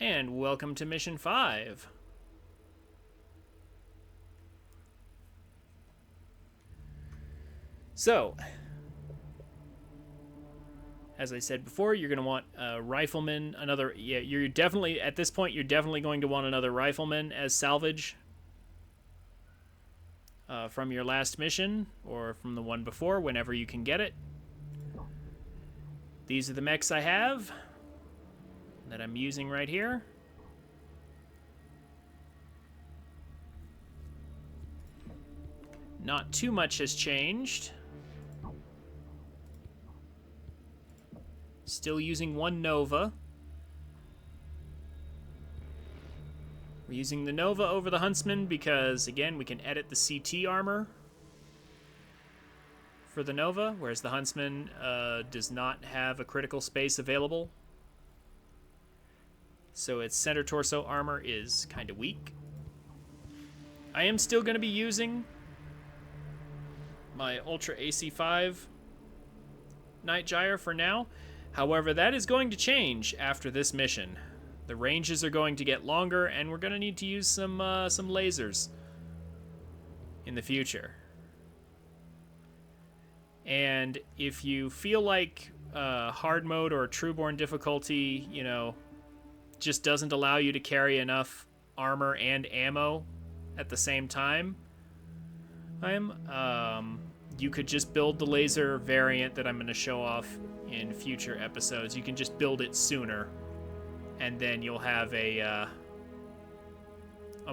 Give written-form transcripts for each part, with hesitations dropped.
And welcome to Mission 5. So, as I said before, you're going to want a rifleman, you're definitely, at this point, you're definitely going to want another rifleman as salvage from your last mission, or from the one before, whenever you can get it. These are the mechs I have that I'm using right here. Not too much has changed. Still using one Nova. We're using the Nova over the Huntsman because, again, we can edit the CT armor for the Nova, whereas the Huntsman does not have a critical space available. So its center torso armor is kind of weak. I am still going to be using my Ultra AC5 Night Gyre for now. However, that is going to change after this mission. The ranges are going to get longer, and we're going to need to use some lasers in the future. And if you feel like hard mode or trueborn difficulty, just doesn't allow you to carry enough armor and ammo at the same time, you could just build the laser variant that I'm going to show off in future episodes. You can just build it sooner, and then you'll have a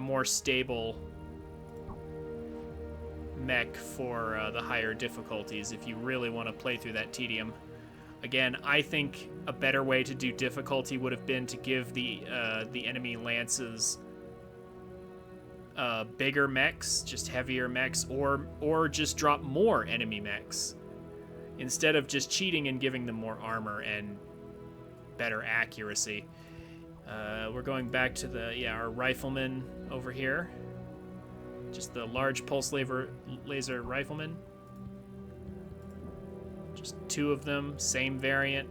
more stable mech for the higher difficulties if you really want to play through that tedium. Again, I think a better way to do difficulty would have been to give the enemy lances bigger mechs, just heavier mechs, or just drop more enemy mechs instead of just cheating and giving them more armor and better accuracy. We're going back to our rifleman over here, just the large pulse laser rifleman. Just two of them, same variant.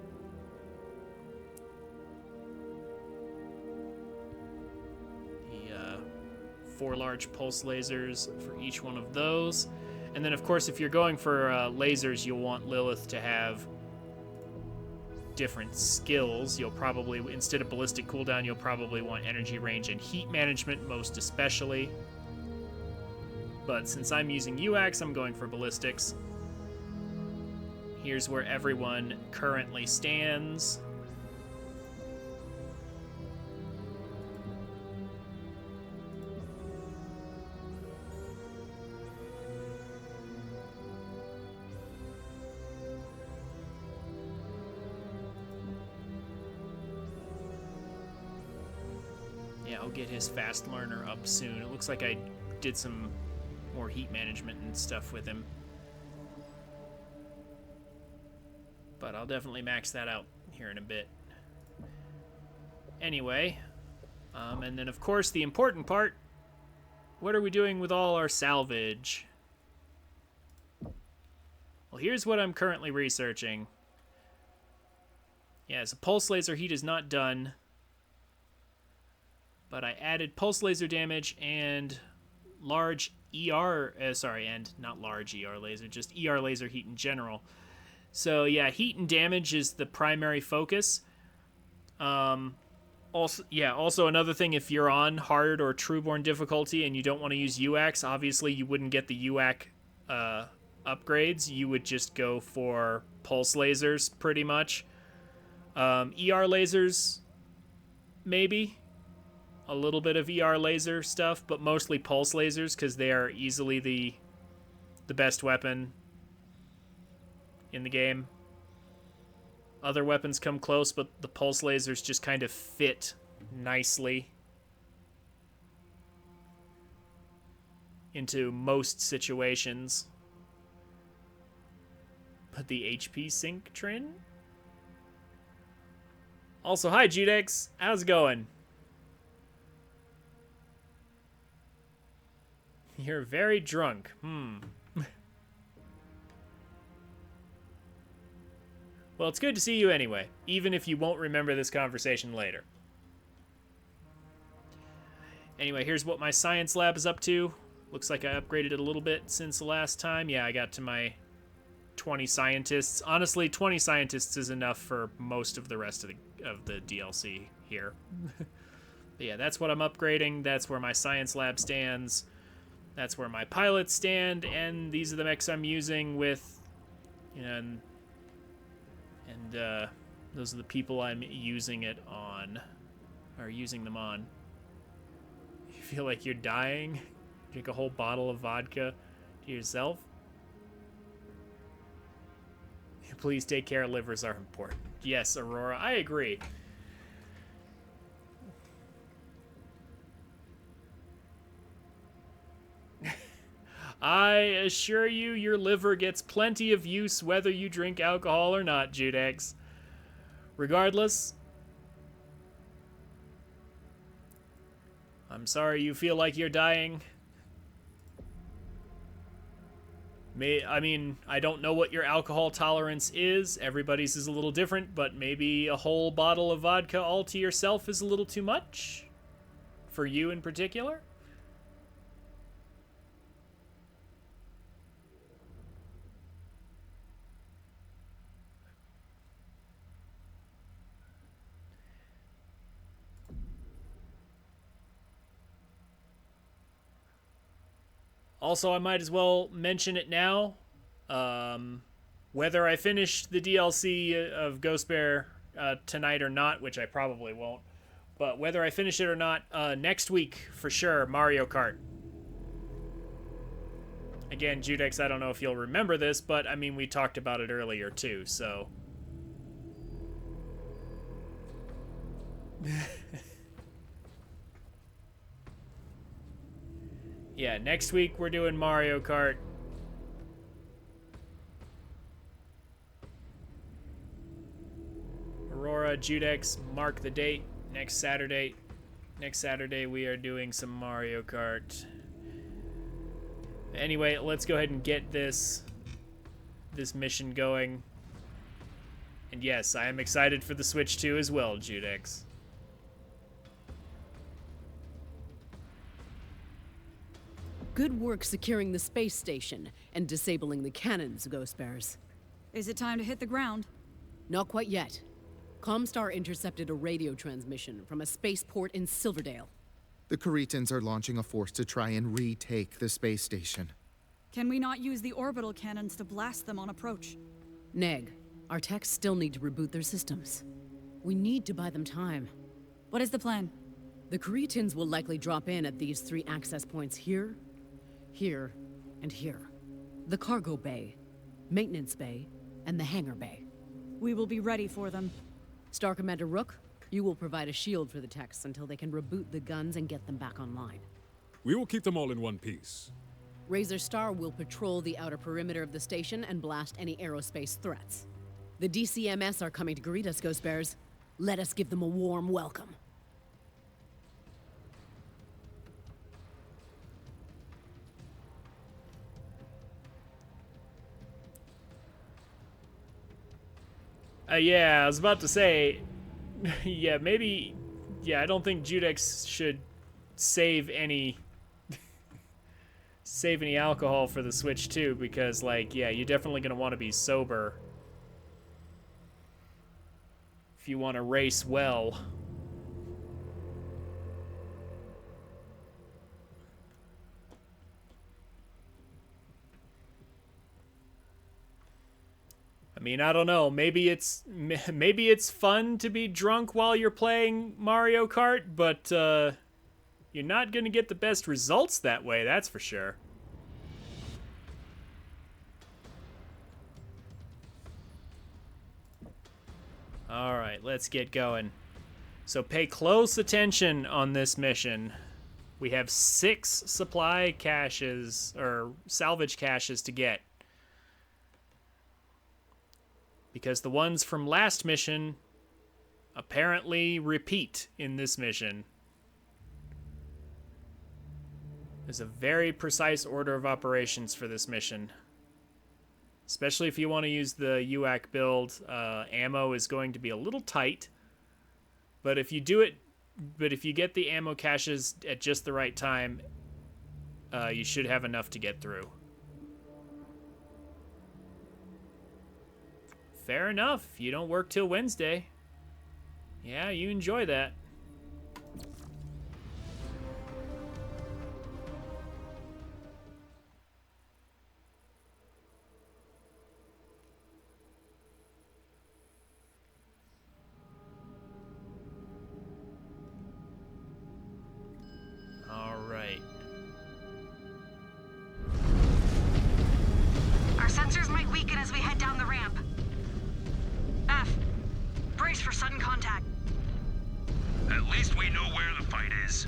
The 4 large pulse lasers for each one of those. And then, of course, if you're going for lasers, you'll want Lilith to have different skills. You'll probably, instead of ballistic cooldown, you'll probably want energy range and heat management, most especially. But since I'm using UAX, I'm going for ballistics. Here's where everyone currently stands. Yeah, I'll get his fast learner up soon. It looks like I did some more heat management and stuff with him. But I'll definitely max that out here in a bit. Anyway, and then of course the important part, what are we doing with all our salvage? Well, here's what I'm currently researching. Yeah, so pulse laser heat is not done, but I added pulse laser damage and large and not large ER laser, just ER laser heat in general. So yeah, heat and damage is the primary focus. Also another thing, if you're on hard or trueborn difficulty and you don't want to use UAX, obviously you wouldn't get the UAC upgrades. You would just go for pulse lasers, pretty much. ER lasers, maybe. A little bit of ER laser stuff, but mostly pulse lasers, because they are easily the best weapon in the game. Other weapons come close, but the pulse lasers just kind of fit nicely into most situations. But the HP sync Trin? Also, hi Judex, how's it going? You're very drunk. Well, it's good to see you anyway, even if you won't remember this conversation later. Anyway, here's what my science lab is up to. Looks like I upgraded it a little bit since the last time. Yeah, I got to my 20 scientists. Honestly, 20 scientists is enough for most of the rest of the DLC here. But yeah, that's what I'm upgrading. That's where my science lab stands. That's where my pilots stand, and these are the mechs I'm using with, you know, and those are the people I'm using it on, or using them on. You feel like you're dying? Drink a whole bottle of vodka to yourself? Please take care, livers are important. Yes, Aurora, I agree. I assure you, your liver gets plenty of use whether you drink alcohol or not, Judex. Regardless, I'm sorry you feel like you're dying. I mean, I don't know what your alcohol tolerance is. Everybody's is a little different, but maybe a whole bottle of vodka all to yourself is a little too much? For you in particular? Also, I might as well mention it now. Whether I finish the DLC of Ghost Bear tonight or not, which I probably won't, but whether I finish it or not, next week for sure, Mario Kart. Again, Judex, I don't know if you'll remember this, but I mean, we talked about it earlier too, so. Yeah, next week we're doing Mario Kart. Aurora, Judex, mark the date. Next Saturday. Next Saturday we are doing some Mario Kart. Anyway, let's go ahead and get this mission going. And yes, I am excited for the Switch 2 as well, Judex. Good work securing the space station and disabling the cannons, Ghost Bears. Is it time to hit the ground? Not quite yet. Comstar intercepted a radio transmission from a spaceport in Silverdale. The Caritans are launching a force to try and retake the space station. Can we not use the orbital cannons to blast them on approach? Neg, our techs still need to reboot their systems. We need to buy them time. What is the plan? The Caritans will likely drop in at these 3 access points here, here, and here. The cargo bay, maintenance bay, and the hangar bay. We will be ready for them. Star Commander Rook, you will provide a shield for the techs until they can reboot the guns and get them back online. We will keep them all in one piece. Razor Star will patrol the outer perimeter of the station and blast any aerospace threats. The DCMS are coming to greet us, Ghost Bears. Let us give them a warm welcome. Yeah, I was about to say, yeah, maybe, yeah, I don't think Judex should save any alcohol for the Switch 2, because, like, yeah, you're definitely going to want to be sober if you want to race well. I mean, I don't know. Maybe it's fun to be drunk while you're playing Mario Kart, but you're not going to get the best results that way, that's for sure. All right, let's get going. So pay close attention on this mission. We have 6 supply caches, or salvage caches, to get. Because the ones from last mission apparently repeat in this mission. There's a very precise order of operations for this mission. Especially if you want to use the UAC build, ammo is going to be a little tight. But if you do it if you get the ammo caches at just the right time, you should have enough to get through. Fair enough. You don't work till Wednesday. Yeah, you enjoy that. All right. Our sensors might weaken as we head down the ramp. F, brace for sudden contact. At least we know where the fight is.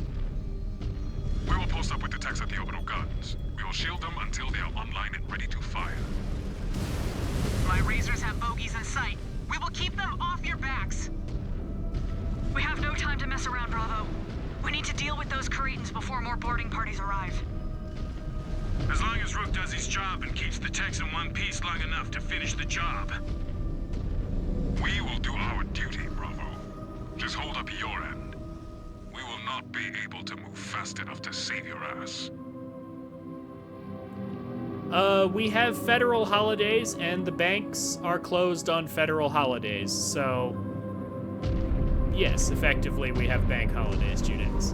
We will post up with the techs at the orbital guns. We will shield them until they are online and ready to fire. My razors have bogeys in sight. We will keep them off your backs. We have no time to mess around, Bravo. We need to deal with those Cretans before more boarding parties arrive. As long as Rook does his job and keeps the techs in one piece long enough to finish the job. We will do our duty, Bravo. Just hold up your end. We will not be able to move fast enough to save your ass. We have federal holidays, and the banks are closed on federal holidays, so... Yes, effectively, we have bank holidays, Judex.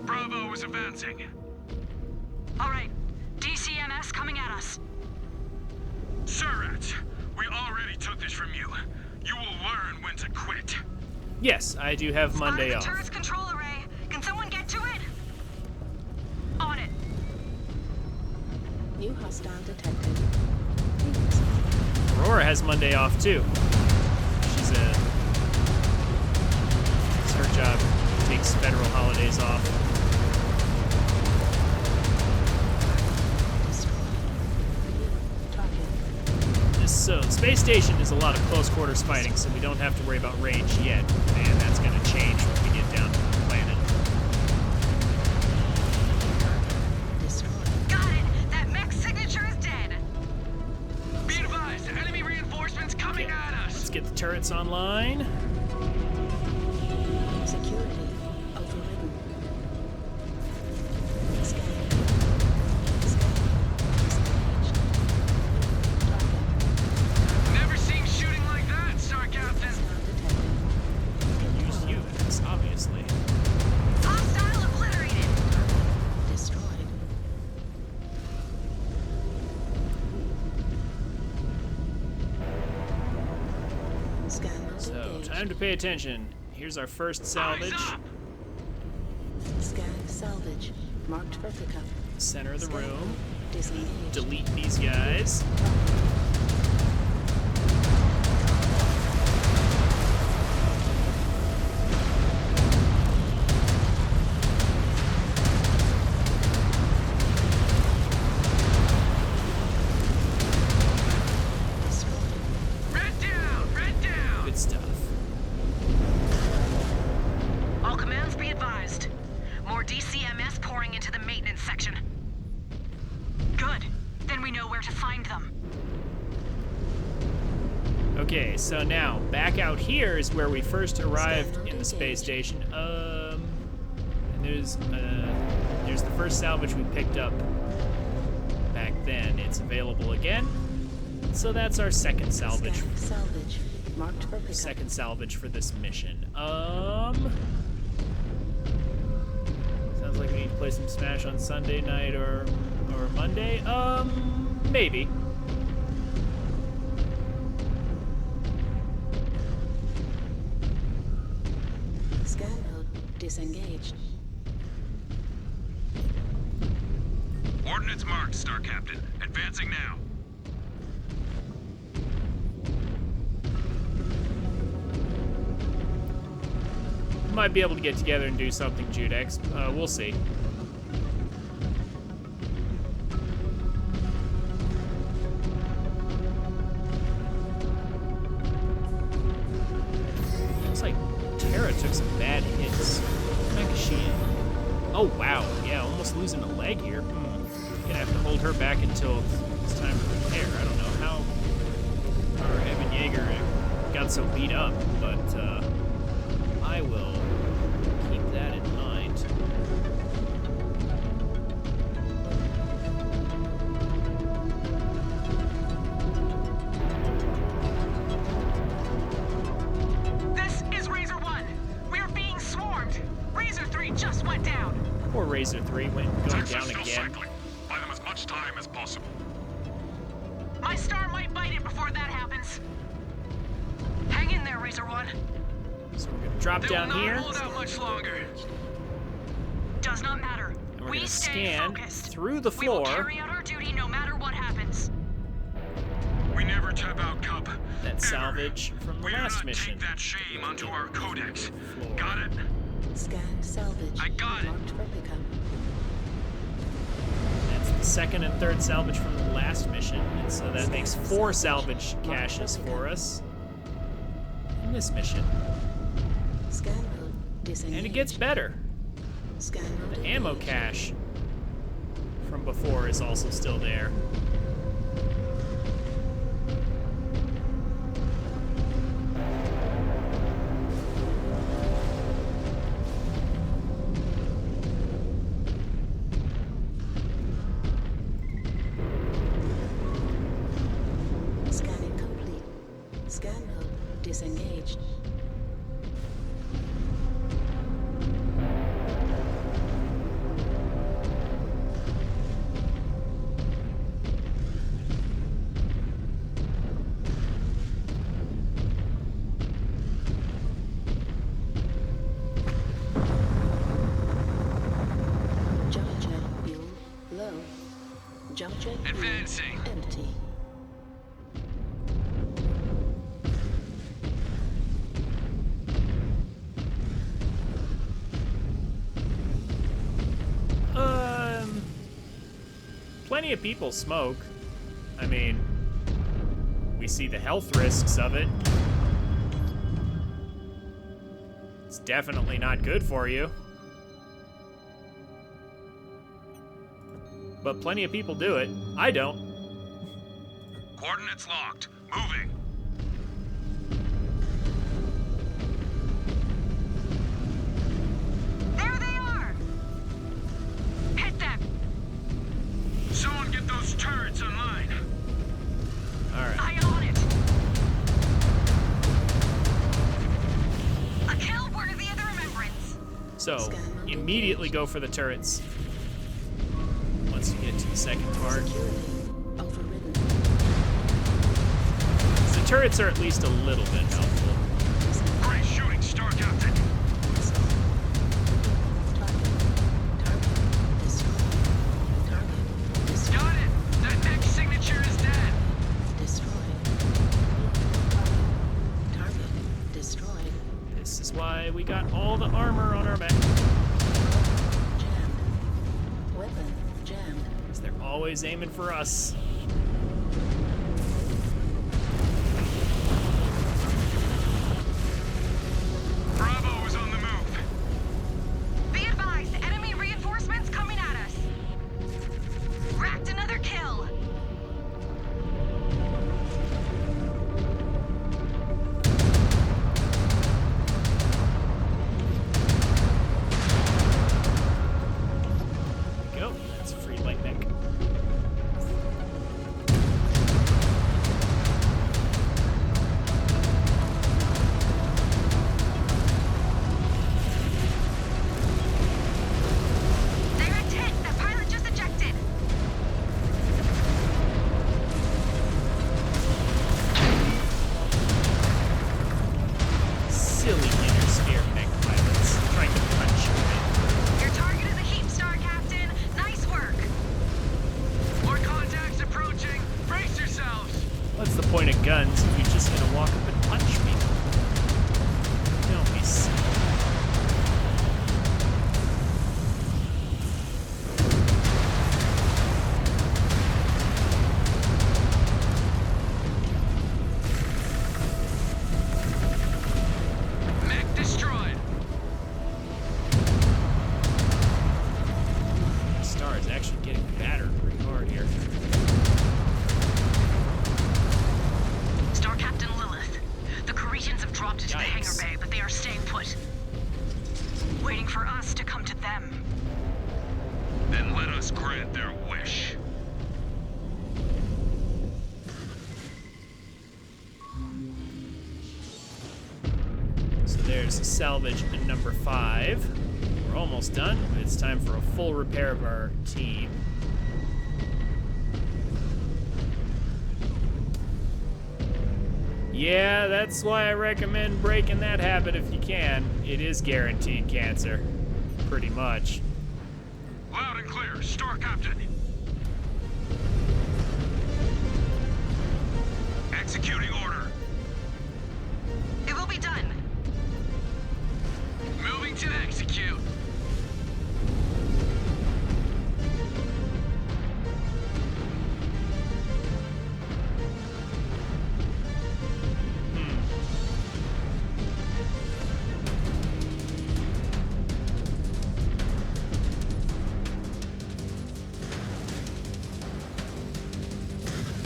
Bravo is advancing. All right, DCMS coming at us. Surats, we already took this from you. You will learn when to quit. Yes, I do have Monday Spotted off. the turret's control array. Can someone get to it? On it. New hostile detected. Aurora has Monday off, too. It's her job. Takes federal holidays off. So, space station is a lot of close quarters fighting, so we don't have to worry about range yet. And that's going to change when we get down to the planet. Got it! That mech signature is dead! Be advised, enemy reinforcements coming at us! Let's get the turrets online. Security overridden. Scanning. Never seen shooting like that, Star Captain! Use units, obviously. Hostile obliterated! Destroyed. Scan mode So, engaged. time to pay attention. Here's our first salvage. Eyes up! Scan salvage. Marked for pickup. Center of the Scan room. mode disengaged. Delete these guys. Destroyed. Red down! Red down! Good stuff. All commands be advised. More DCMS pouring into the maintenance section. Good. Then we know where to find them. Okay, so now, back out here is where we first arrived in the space station. And there's the first salvage we picked up back then. It's available again. So that's our second salvage. Scan salvage. Marked for pickup. Second salvage for this mission. Sounds like we need to play some Smash on Sunday night or Monday. Maybe. Scan mode disengaged. Ordnance marked, Star Captain. Advancing now. Might be able to get together and do something, Judex. We'll see. Looks like Terra took some bad hits. What the heck is she in? Oh, wow. Yeah, almost losing a leg here. Gonna have to hold her back until it's time to repair. I don't know how our Evan Yeager got so beat up, but I Poor Razor 3 went going Techs are down still again. cycling. Buy them as much time as possible. My star might bite it before that happens. Hang in there, Razor 1. So we're gonna drop They down will not here. hold out much longer. Does not matter. And we're We gonna stay scan focused. through the We will floor. carry out our duty no matter what happens. We never tap out, Cup. That Ever. salvage from the We do last not mission. take that shame onto our codex. Floor. Got it? Scan salvage. I got it. Marked for pickup. That's the second and third salvage from the last mission, and so that makes 4 salvage caches for us in this mission. Scan mode disengaged. And it gets better. Scan mode The ammo engaged. cache from before is also still there. Scanning complete. Scan mode disengaged. Jump jet fuel low. Jump jet fuel Advancing. empty. Plenty of people smoke. I mean, we see the health risks of it. It's definitely not good for you. But plenty of people do it. I don't. Coordinates locked. Moving. There they are! Hit them! Someone get those turrets online. Alright. I on it! A kill worthy of the remembrance! So, immediately go for the turrets. Once you get to the second part. Security overridden. The turrets are at least a little bit helpful. Great shooting, Star Captain. Target destroyed. Target destroyed. Got it. That next signature is dead. Destroyed. Target destroyed. This is why we got all the armor on our back. Jammed. Weapon jammed. Because they're always aiming for us. Bravo is on the move. Be advised, enemy reinforcements coming at us! Racked another kill! Go. That's a free light mech. Direct hit! That pilot just ejected! Silly inner sphere mech pilots trying to punch you. Your target is a heap star, Captain! Nice work! More contacts approaching. Brace yourselves. What's the point of guns if you're just gonna walk up and punch me? Don't be silly. Mech destroyed. The star is actually getting battered pretty hard here. Star Captain Lilith. The Caretans have dropped into the hangar Yikes. bay, but they are staying put. Waiting for us to come to them. Then let us grant their wish. So there's salvage number 5. We're We're almost done. It's time for a full repair of our team. Yeah, that's why I recommend breaking that habit if you can. It is guaranteed cancer. Pretty much. Loud and clear, Star Captain. Executing order. It will be done. Moving to execute.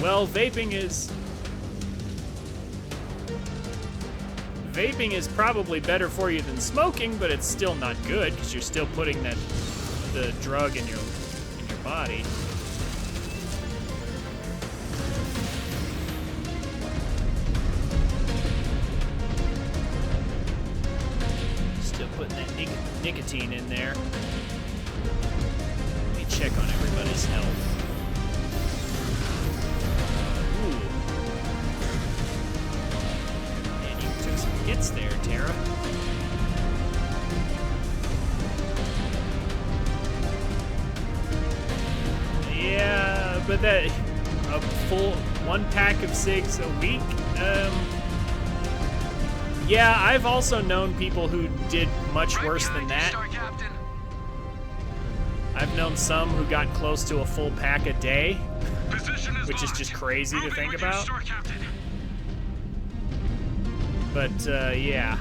Well, vaping is probably better for you than smoking, but it's still not good because you're still putting the drug in your body. Still putting that nicotine in there. Let me check on everybody's health. Hits there, Tara. Yeah, but that a full 1 pack of cigs a week. Yeah, I've also known people who did much worse than that. I've known some who got close to a full pack a day, which is just crazy to think about. But, yeah.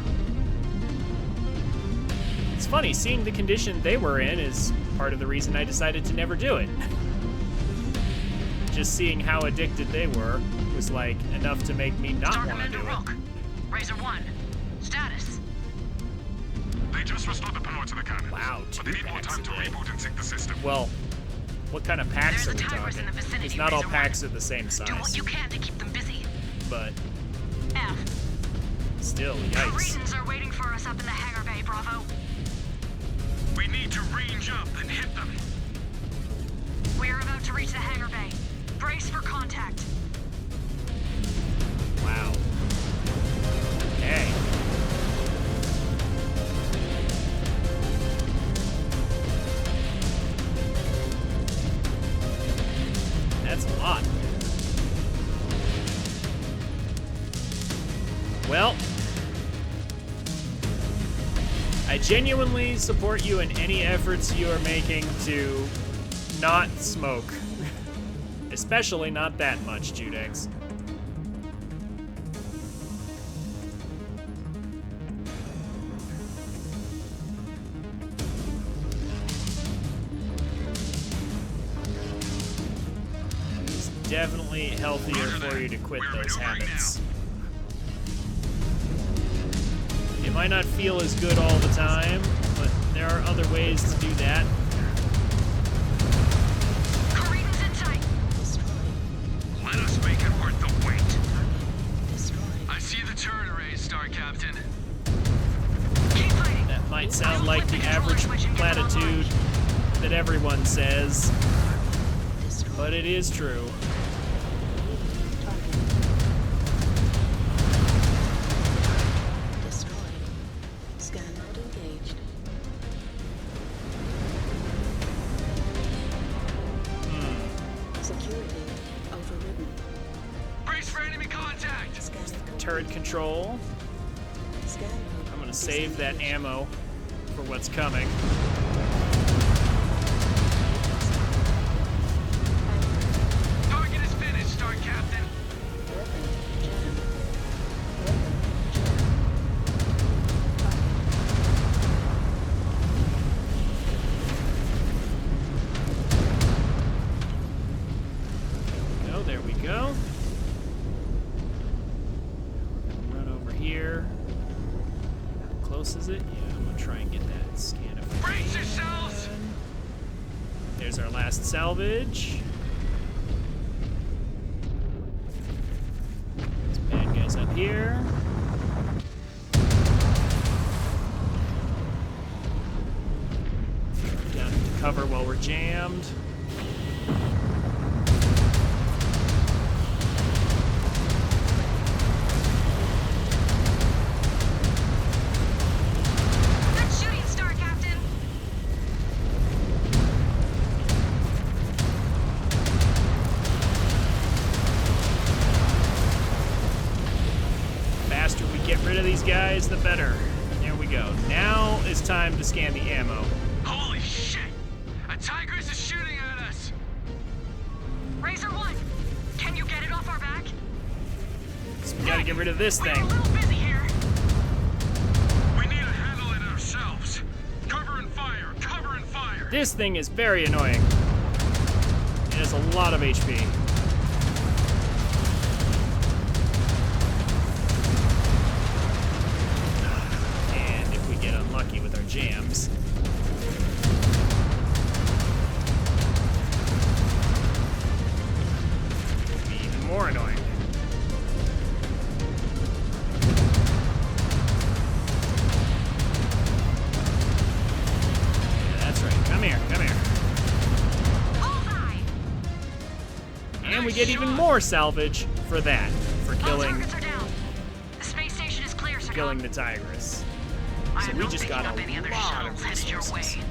It's funny, seeing the condition they were in is part of the reason I decided to never do it. Just seeing how addicted they were was, like, enough to make me not want to do it. Razor 1. Status. They just restored the power to the cannons. Wow, but they need more time to reboot and sync the system. Well, what kind of packs are we There's a talking? in the vicinity, Because not all Razor packs 1. are the same size. Do what you can to keep them busy. But F. still, yikes. Cretans are waiting for us up in the hangar bay, Bravo. We need to range up and hit them. We are about to reach the hangar bay. Brace for contact. Wow. Okay. That's a lot. Well, I genuinely support you in any efforts you are making to not smoke. Especially not that much, Judex. It's definitely healthier for you to quit those habits. It might not feel as good all the time, but there are other ways to do that. Cretans in sight. Let us make it worth the wait. I see the turret array, Star Captain. Keep fighting. That might sound like the average platitude that everyone says, but it is true. Scan mode engaged. Security overridden. Brace for enemy contact. Scan Turret control. Scan mode. I'm gonna save that ammo for what's coming. Target is finished, Star Captain. Weapon jammed. Weapon jammed. Oh, there we go. Run over here. How close is it? Yeah, I'm gonna try and get that scan of Brace yourselves. There's our last salvage. These bad guys up here. cover while we're jammed. Good shooting star, Captain. Faster we get rid of these guys, the better. There we go. Now it's time to scan the ammo. Holy shit! A tigress is shooting at us! Razor 1, can you get it off our back? So we gotta get rid of this We're thing. a little busy here. We need to handle it ourselves. Cover and fire! Cover and fire! This thing is very annoying. It has a lot of HP. And if we get unlucky with our jams. It'll be even more annoying. Yeah, that's right. Come here, come here. Bullseye! And we get even more salvage for that, for All killing targets are down. The space station is clear, Sir. killing the tigress. I So am we not just picking got up a any other lot shuttles of headed your way. resources.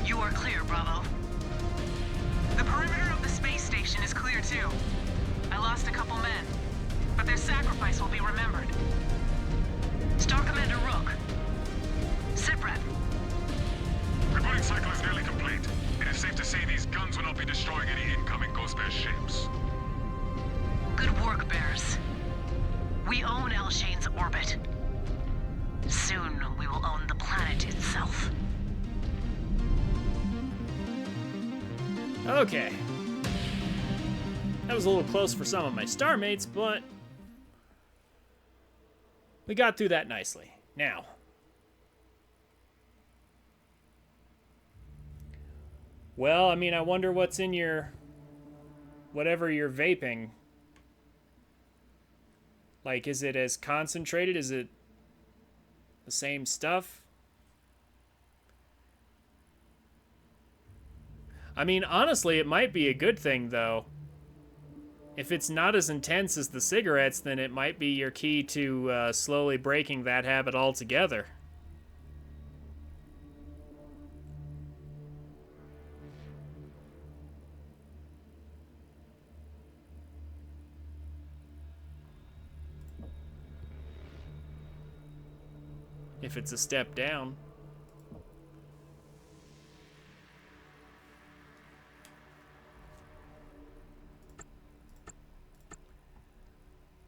You are clear, Bravo. The perimeter of the space station is clear too. I lost a couple men, but their sacrifice will be remembered. Star Commander Rook. Sitrep. Reporting cycle is nearly complete. It is safe to say these guns will not be destroying any incoming Ghost Bear ships. Good work, Bears. We own Elshane's orbit. Soon, we will own the planet itself. Okay. That was a little close for some of my star mates, but we got through that nicely. Now, well, I mean, I wonder what's in your, whatever you're vaping. Like, is it as concentrated? Is it the same stuff? I mean, honestly, it might be a good thing, though. If it's not as intense as the cigarettes, then it might be your key to slowly breaking that habit altogether. If it's a step down.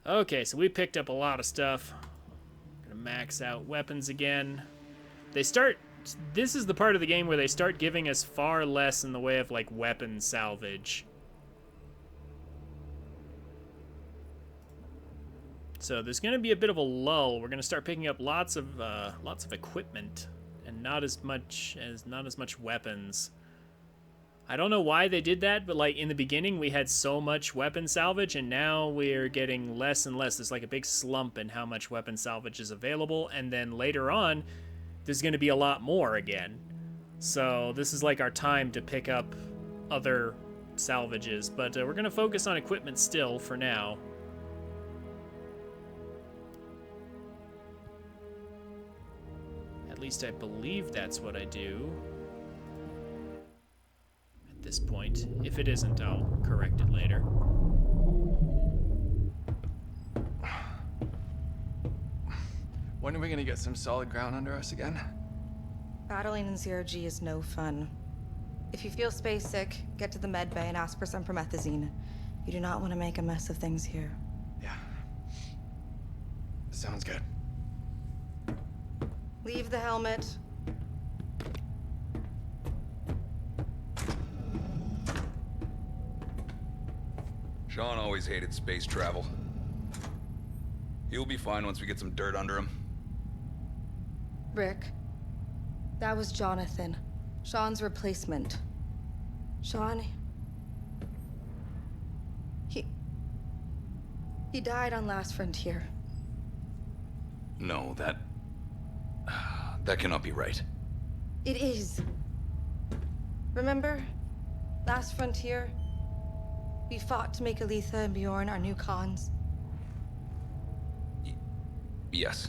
Okay, so we picked up a lot of stuff. Gonna max out weapons again. This is the part of the game where they start giving us far less in the way of, like, weapon salvage. So there's gonna be a bit of a lull. We're gonna start picking up lots of equipment and not as much weapons. I don't know why they did that, but like in the beginning we had so much weapon salvage and now we're getting less and less. There's like a big slump in how much weapon salvage is available, and then later on there's going to be a lot more again. So this is like our time to pick up other salvages, but we're going to focus on equipment still for now. At least I believe that's what I do. This point. If it isn't, I'll correct it later. When are we gonna get some solid ground under us again? Battling in zero-G is no fun. If you feel space sick, get to the med bay and ask for some promethazine. You do not want to make a mess of things here. Yeah. Sounds good. Leave the helmet. Sean always hated space travel. He'll be fine once we get some dirt under him. Rick, that was Jonathan, Sean's replacement. Sean, he died on Last Frontier. No, that cannot be right. It is. Remember? Last Frontier? We fought to make Aletha and Bjorn our new cons. Yes.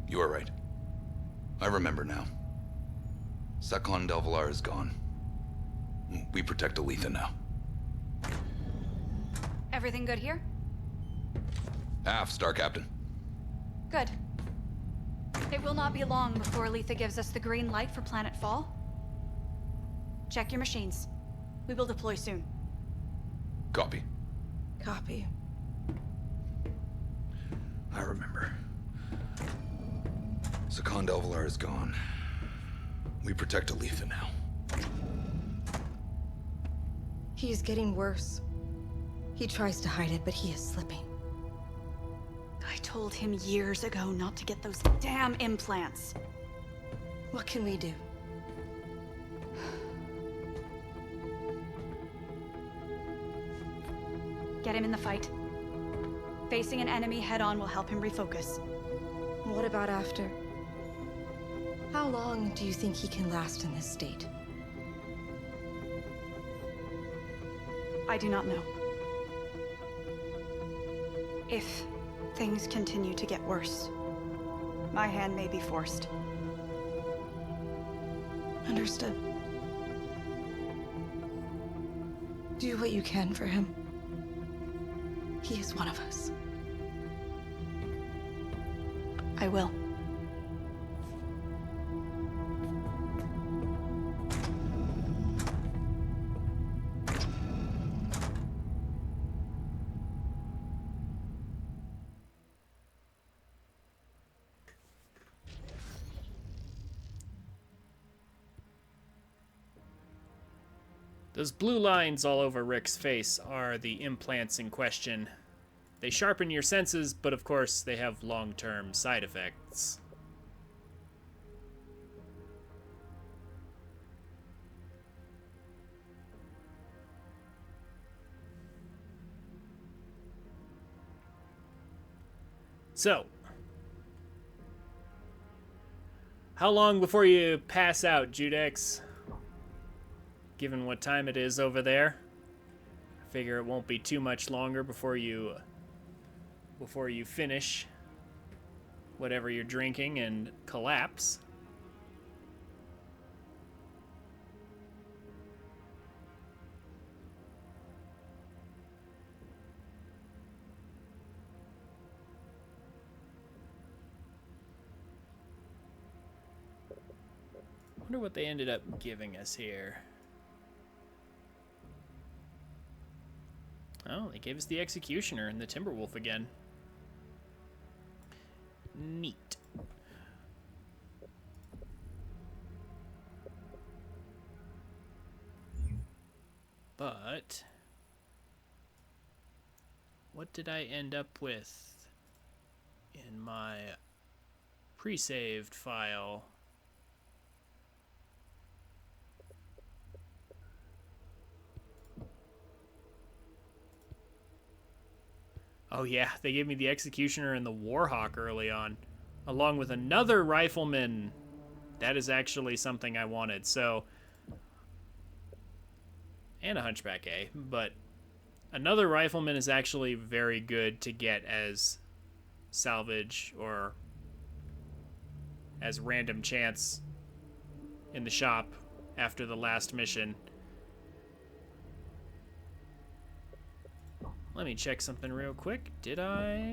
You are right. I remember now. Sakon Delvalar is gone. We protect Aletha now. Everything good here? Aft, Star Captain. Good. It will not be long before Aletha gives us the green light for Planet Fall. Check your machines. We will deploy soon. Copy. Copy. I remember. Sakon Delvalar is gone. We protect Aletha now. He is getting worse. He tries to hide it, but he is slipping. I told him years ago not to get those damn implants. What can we do? Get him in the fight. Facing an enemy head-on will help him refocus. What about after? How long do you think he can last in this state? I do not know. If things continue to get worse, my hand may be forced. Understood. Do what you can for him. He is one of us. I will. Those blue lines all over Rick's face are the implants in question. They sharpen your senses, but of course they have long-term side effects. So, how long before you pass out, Judex? Given what time it is over there, I figure it won't be too much longer before you finish whatever you're drinking and collapse. Wonder what they ended up giving us here. Oh, they gave us the Executioner and the Timberwolf again. Neat. But what did I end up with in my pre-saved file? Oh yeah, they gave me the Executioner and the Warhawk early on, along with another Rifleman. That is actually something I wanted, so... And a Hunchback A, but another Rifleman is actually very good to get as salvage or as random chance in the shop after the last mission. Let me check something real quick. Did I?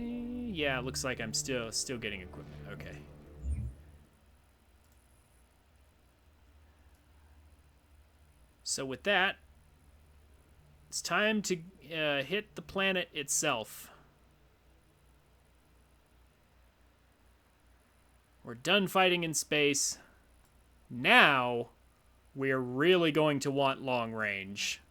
Yeah, it looks like I'm still getting equipment. Okay. So with that, it's time to hit the planet itself. We're done fighting in space. Now, we're really going to want long range.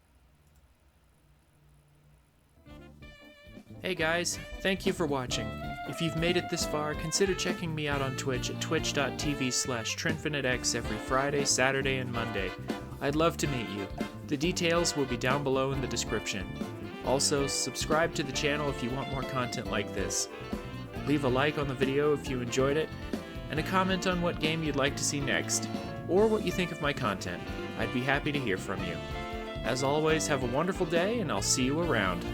Hey guys, thank you for watching. If you've made it this far, consider checking me out on Twitch at twitch.tv/TrinfiniteX every Friday, Saturday, and Monday. I'd love to meet you. The details will be down below in the description. Also, subscribe to the channel if you want more content like this. Leave a like on the video if you enjoyed it, and a comment on what game you'd like to see next. or what you think of my content. I'd be happy to hear from you. As always, have a wonderful day, and I'll see you around.